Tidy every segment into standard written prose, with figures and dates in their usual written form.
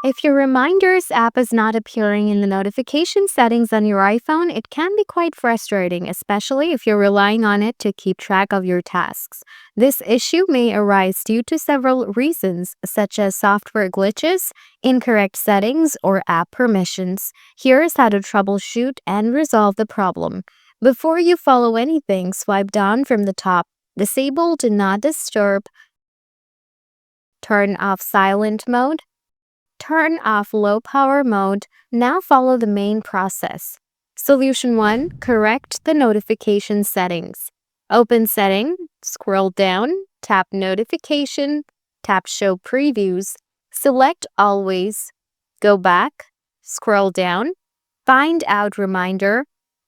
If your Reminders app is not appearing in the notification settings on your iPhone, it can be quite frustrating, especially if you're relying on it to keep track of your tasks. This issue may arise due to several reasons, such as software glitches, incorrect settings, or app permissions. Here's how to troubleshoot and resolve the problem. Before you follow anything, swipe down from the top. Disable Do Not Disturb, turn off silent mode, turn off low power mode. Now follow the main process. Solution 1. Correct the notification settings. Open Setting, scroll down, tap Notification, tap Show Previews, select Always, go back, scroll down, find out Reminder,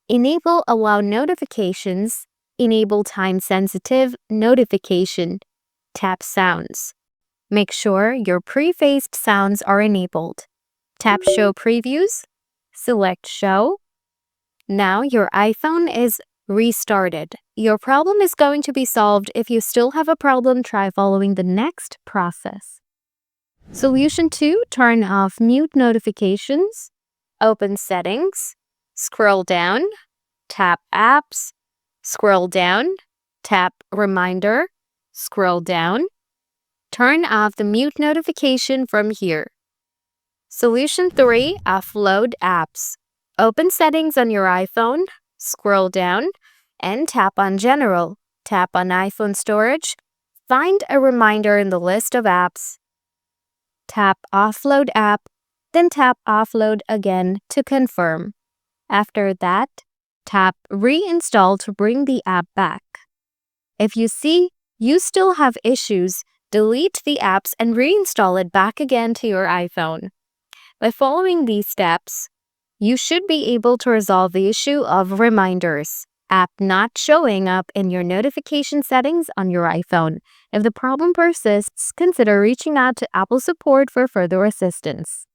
enable Allow Notifications, enable Time Sensitive Notification, tap Sounds. Make sure your pre-phased sounds are enabled. Tap Show Previews, select Show. Now your iPhone is restarted. Your problem is going to be solved. If you still have a problem, try following the next process. Solution 2. Turn off mute notifications. Open Settings, scroll down, tap Apps, scroll down, tap Reminder, scroll down. Turn off the mute notification from here. Solution 3. Offload apps. Open Settings on your iPhone, scroll down, and tap on General. Tap on iPhone Storage. Find a reminder in the list of apps. Tap Offload App, then tap Offload again to confirm. After that, tap Reinstall to bring the app back. If you see you still have issues, delete the apps and reinstall it back again to your iPhone. By following these steps, you should be able to resolve the issue of Reminders app not showing up in your notification settings on your iPhone. If the problem persists, consider reaching out to Apple support for further assistance.